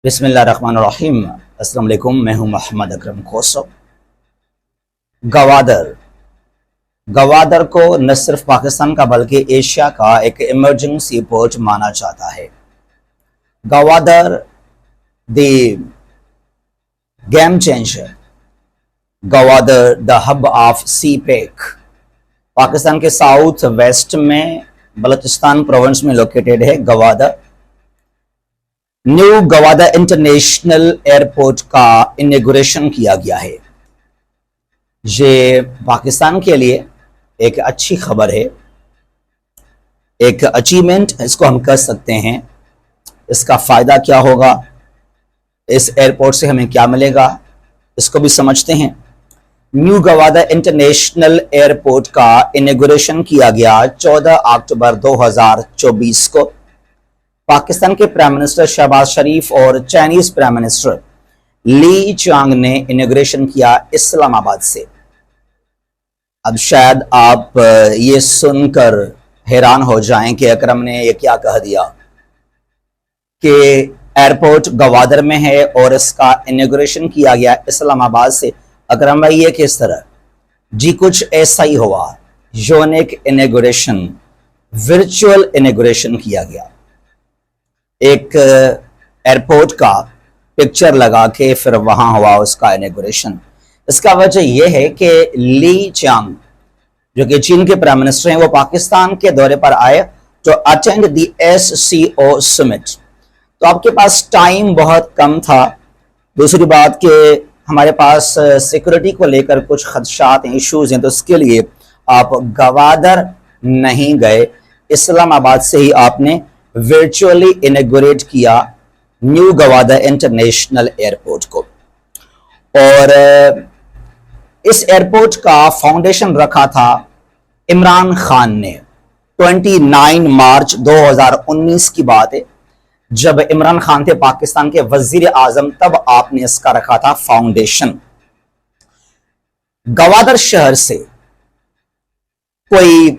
بسم اللہ الرحمن الرحیم۔ السلام علیکم، میں ہوں محمد اکرم کھوسو۔ گوادر کو نہ صرف پاکستان کا بلکہ ایشیا کا ایک ایمرجنگ سی پورٹ مانا جاتا ہے۔ Gwadar the game changer, Gwadar the hub of CPEC, Pakistan کے ساؤتھ ویسٹ میں بلوچستان پروونس میں لوکیٹڈ ہے Gwadar. New Gwadar international airport کا انیگوریشن کیا گیا ہے۔ یہ پاکستان کے لیے ایک اچھی خبر ہے، ایک اچیومنٹ اس کو ہم کہہ سکتے ہیں۔ اس کا فائدہ کیا ہوگا، اس ایئرپورٹ سے ہمیں کیا ملے گا، اس کو بھی سمجھتے ہیں۔ نیو گوادر انٹرنیشنل ایئرپورٹ کا انیگوریشن کیا گیا 14 اکتوبر 2024 کو۔ پاکستان کے پرائم منسٹر شہباز شریف اور Chinese prime minister Lee Chang نے انیگوریشن کیا اسلام آباد سے۔ اب شاید آپ یہ سن کر حیران ہو جائیں کہ اکرم نے یہ کیا کہہ دیا کہ ایئرپورٹ گوادر میں ہے اور اس کا انیگوریشن کیا گیا اسلام آباد سے۔ اکرم بھائی یہ کس طرح؟ جی کچھ ایسا ہی ہوا، یونیک انیگوریشن، ورچوئل انیگوریشن کیا گیا۔ ایک ایئرپورٹ کا پکچر لگا کے پھر وہاں ہوا اس کا انیگوریشن۔ اس کا وجہ یہ ہے کہ لی چانگ جو کہ چین کے پرائم منسٹر ہیں، وہ پاکستان کے دورے پر آئے تو اٹینڈ دی SCO سمٹ۔ تو آپ کے پاس ٹائم بہت کم تھا۔ دوسری بات کہ ہمارے پاس سیکورٹی کو لے کر کچھ خدشات ہیں، ایشوز ہیں، تو اس کے لیے آپ گوادر نہیں گئے، اسلام آباد سے ہی آپ نے ورچولی انیگوریٹ کیا نیو گوادر انٹرنیشنل ایئرپورٹ کو۔ اور اس ایئرپورٹ کا فاؤنڈیشن رکھا تھا عمران خان نے۔ 29 مارچ 2019 کی بات ہے، جب عمران خان تھے پاکستان کے وزیر اعظم، تب آپ نے اس کا رکھا تھا فاؤنڈیشن۔ گوادر شہر سے کوئی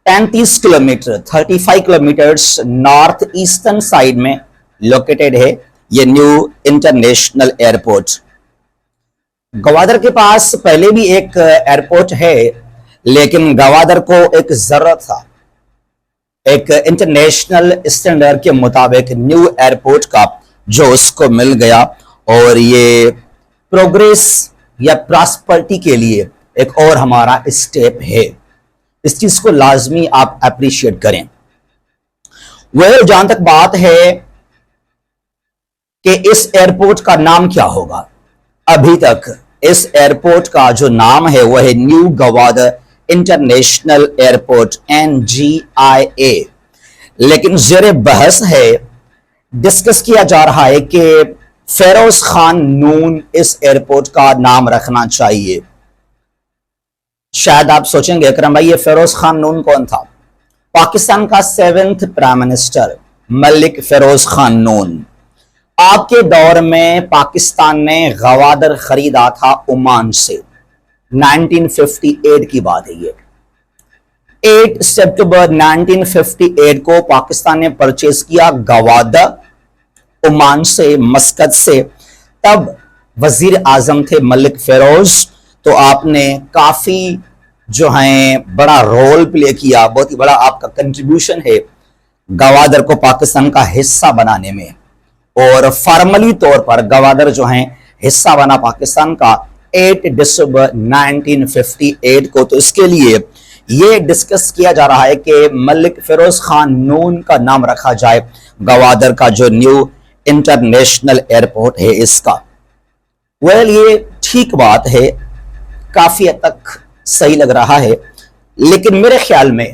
35 kilometre 35 kilometres north eastern side میں لوکیٹڈ ہے یہ نیو انٹرنیشنل ایئرپورٹ۔ گوادر کے پاس پہلے بھی ایک ایئرپورٹ ہے، لیکن گوادر کو ایک ضرورت تھا ایک انٹرنیشنل اسٹینڈرڈ کے مطابق نیو ایئرپورٹ کا، جو اس کو مل گیا، اور یہ پروگریس یا پراسپرٹی کے لیے ایک اور ہمارا اسٹیپ ہے۔ اس چیز کو لازمی آپ اپریشیٹ کریں۔ جہاں تک بات ہے کہ اس ایئرپورٹ کا نام کیا ہوگا، ابھی تک اس ایئرپورٹ کا جو نام ہے وہ ہے new Gwadar international airport NGIA، لیکن زیر بحث ہے، ڈسکس کیا جا رہا ہے کہ فیروز خان نون اس ایئرپورٹ کا نام رکھنا چاہیے۔ شاید آپ سوچیں گے اکرم بھائی یہ فیروز خان نون کون تھا؟ پاکستان کا 7th پرائم منسٹر ملک فیروز خان نون۔ آپ کے دور میں پاکستان نے گوادر خریدا تھا عمان سے، 1958 کی بات ہے یہ۔ 8 ستمبر 1958 کو پاکستان نے پرچیز کیا گوادر عمان سے، مسقط سے۔ تب وزیر اعظم تھے ملک فیروز، تو آپ نے کافی جو ہیں بڑا رول پلے کیا، بہت ہی بڑا آپ کا کنٹریبیوشن ہے گوادر کو پاکستان کا حصہ بنانے میں، اور فارملی طور پر گوادر جو ہیں حصہ بنا پاکستان کا 8 دسمبر 1958 کو۔ تو اس کے لیے یہ ڈسکس کیا جا رہا ہے کہ ملک فیروز خان نون کا نام رکھا جائے گوادر کا جو نیو انٹرنیشنل ایئرپورٹ ہے اس کا۔ یہ ٹھیک بات ہے، کافی حد تک صحیح لگ رہا ہے، لیکن میرے خیال میں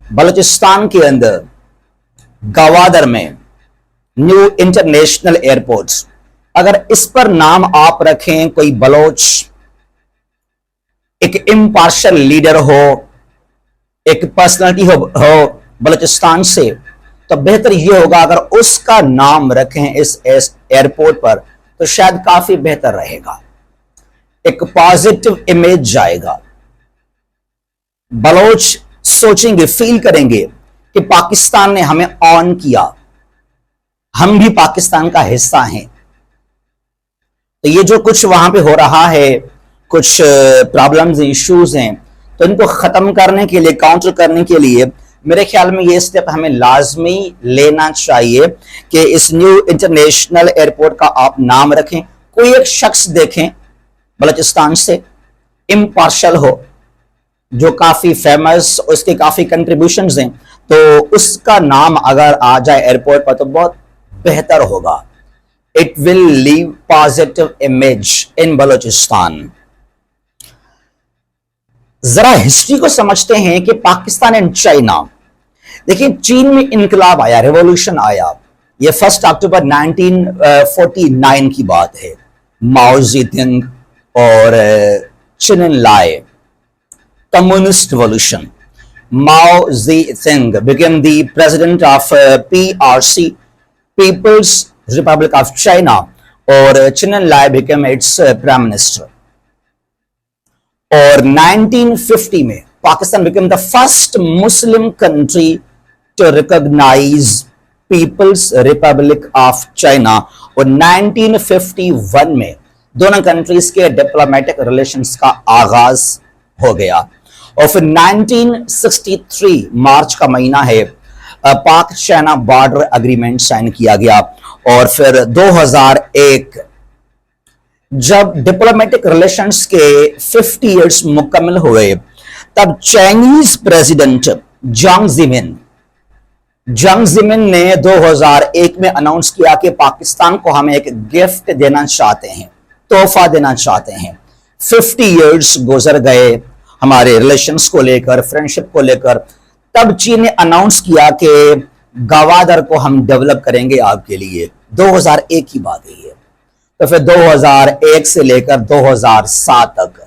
بلوچستان کے اندر گوادر میں نیو انٹرنیشنل ایئرپورٹ، اگر اس پر نام آپ رکھیں کوئی بلوچ، ایک امپارشل لیڈر ہو، ایک پرسنالٹی ہو بلوچستان سے، تو بہتر یہ ہوگا اگر اس کا نام رکھیں اس ایئرپورٹ پر، تو شاید کافی بہتر رہے گا، ایک پازیٹو امیج جائے گا۔ بلوچ سوچیں گے، فیل کریں گے کہ پاکستان نے ہمیں آن کیا، ہم بھی پاکستان کا حصہ ہیں. تو یہ جو کچھ وہاں پہ ہو رہا ہے، کچھ پرابلمز ایشوز ہیں، تو ان کو ختم کرنے کے لیے، کاؤنٹر کرنے کے لیے میرے خیال میں یہ اسٹیپ ہمیں لازمی لینا چاہیے کہ اس نیو انٹرنیشنل ایئرپورٹ کا آپ نام رکھیں. کوئی ایک شخص دیکھیں بلوچستان سے، امپارشل ہو، جو کافی فیمس، اس کے کافی کنٹریبیوشنز ہیں، تو اس کا نام اگر آ جائے ایئرپورٹ پر تو بہت بہتر ہوگا. It will leave positive image in Balochistan. ذرا ہسٹری کو سمجھتے ہیں کہ پاکستان اینڈ چائنا. دیکھیں چین میں انقلاب آیا، ریولوشن آیا. یہ 1 اکتوبر 1949 کی بات ہے. ماؤ زی تنگ اور چن ان لائے، communist revolution. Mao Zedong became the president of PRC, People's Republic of China, اور China Lai became its prime minister. اور 1950 میں Pakistan became the first Muslim country to recognize People's Republic of China. اور 1951 میں دونوں کنٹریز کے diplomatic relations کا آغاز ہو گیا. اور پھر 1963 مارچ کا مہینہ ہے، پاک چائنا بارڈر اگریمنٹ سائن کیا گیا. اور پھر 2001 جب ڈپلومیٹک ریلیشنز کے 50 ایئرز مکمل ہوئے، تب چائنیز پریزیڈنٹ جانگ زیمن نے 2001 میں اناؤنس کیا کہ پاکستان کو ہم ایک گفٹ دینا چاہتے ہیں، تحفہ دینا چاہتے ہیں. 50 ایئرز گزر گئے ہمارے ریلیشنز کو لے کر، فرینڈشپ کو لے کر. تب چین نے اناؤنس کیا کہ گوادر کو ہم ڈیولپ کریں گے آپ کے لیے. 2001 کی بات ہے. تو پھر 2001 سے لے کر 2007 تک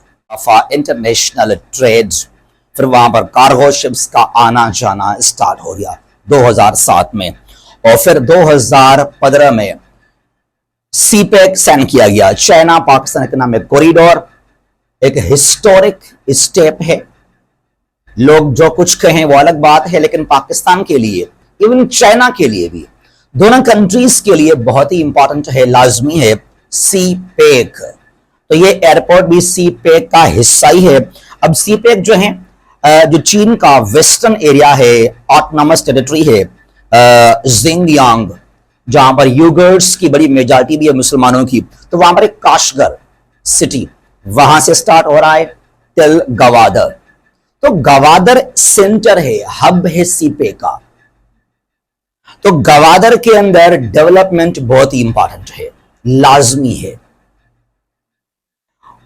انٹرنیشنل ٹریڈ، پھر وہاں پر کارگو شپس کا آنا جانا اسٹارٹ ہو گیا 2007 میں. اور پھر 2015 میں سی پیک سائن کیا گیا، چائنا پاکستان اکنامک کوریڈور. ایک ہسٹورک اسٹیپ ہے. لوگ جو کچھ کہیں وہ الگ بات ہے، لیکن پاکستان کے لیے، ایون چائنا کے لیے بھی، دونوں کنٹریز کے لیے بہت ہی امپورٹنٹ ہے، لازمی ہے سی پیک. تو یہ ایئرپورٹ بھی سی پیک کا حصہ ہی ہے. اب سی پیک جو ہے، جو چین کا ویسٹرن ایریا ہے، آٹونامس ٹیریٹری ہے، زنگیانگ، جہاں پر یوگرز کی بڑی میجارٹی بھی ہے مسلمانوں کی، تو وہاں پر ایک کاشگر سٹی، وہاں سے سٹارٹ ہو رہا ہے تل گوادر. تو گوادر سینٹر ہے، ہب ہے سی پے کا. تو گوادر کے اندر ڈیولپمنٹ بہت ہی امپورٹنٹ ہے، لازمی ہے.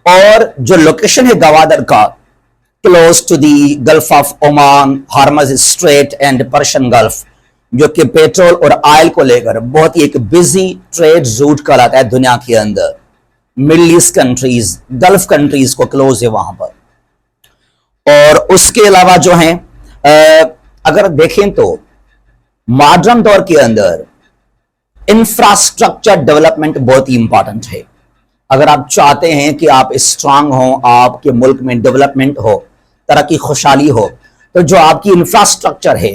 اور جو لوکیشن ہے گوادر کا، close to the gulf of Oman, Hormuz strait and Persian gulf, جو کہ پیٹرول اور آئل کو لے کر بہت ہی ایک بزی ٹریڈ روٹ کراتا ہے دنیا کے اندر. Middle east countries, gulf countries کو کلوز ہے وہاں پر. اور اس کے علاوہ جو ہیں، اگر دیکھیں تو ماڈرن دور کے اندر انفراسٹرکچر ڈیولپمنٹ بہت ہی امپورٹنٹ ہے. اگر آپ چاہتے ہیں کہ آپ اسٹرانگ ہوں، آپ کے ملک میں ڈیولپمنٹ ہو، ترقی خوشحالی ہو، تو جو آپ کی انفراسٹرکچر ہے،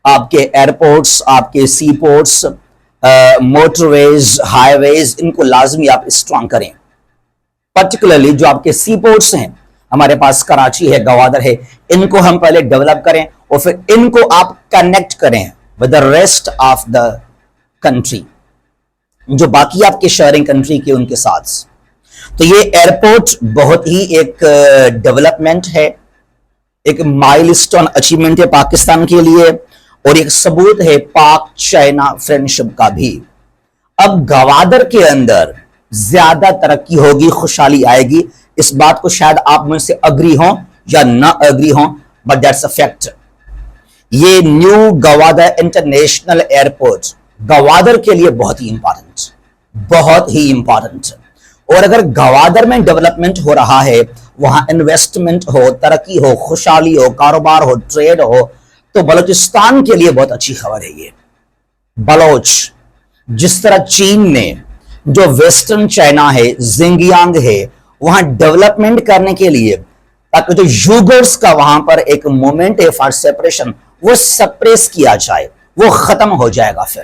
آپ کے ایئرپورٹس، آپ کے سی پورٹس، موٹر ویز، ہائی ویز، ان کو لازمی آپ اسٹرانگ کریں. پرٹیکولرلی جو آپ کے سی پورٹس ہیں، ہمارے پاس کراچی ہے، گوادر ہے، ان کو ہم پہلے ڈیولپ کریں اور پھر ان کو آپ کنیکٹ کریں with the rest of the country, جو باقی آپ کے شیئرنگ کنٹری کے ان کے ساتھ. تو یہ ایئرپورٹ بہت ہی ایک ڈیولپمنٹ ہے، ایک مائل سٹون اچیومنٹ ہے پاکستان کے لیے، اور ایک ثبوت ہے پاک چائنا فرینڈشپ کا بھی. اب گوادر کے اندر زیادہ ترقی ہوگی، خوشحالی آئے گی. اس بات کو شاید آپ مجھ سے اگری ہوں یا نہ اگری ہوں، بٹ دیٹس اے فیکٹ. یہ new Gwadar international airport Gwadar کے لیے بہت ہی امپورٹنٹ، بہت ہی امپورٹنٹ. اور اگر گوادر میں ڈیولپمنٹ ہو رہا ہے، وہاں انویسٹمنٹ ہو، ترقی ہو، خوشحالی ہو، کاروبار ہو، ٹریڈ ہو، تو بلوچستان کے لیے بہت اچھی خبر ہے. یہ بلوچ، جس طرح چین نے جو ویسٹرن چائنا ہے، زنگیانگ ہے، وہاں ڈیولپمنٹ کرنے کے لیے، تاکہ جو یوگرز کا وہاں پر ایک مومنٹ ہے فار سیپریشن، وہ سپریس کیا جائے، وہ ختم ہو جائے گا. پھر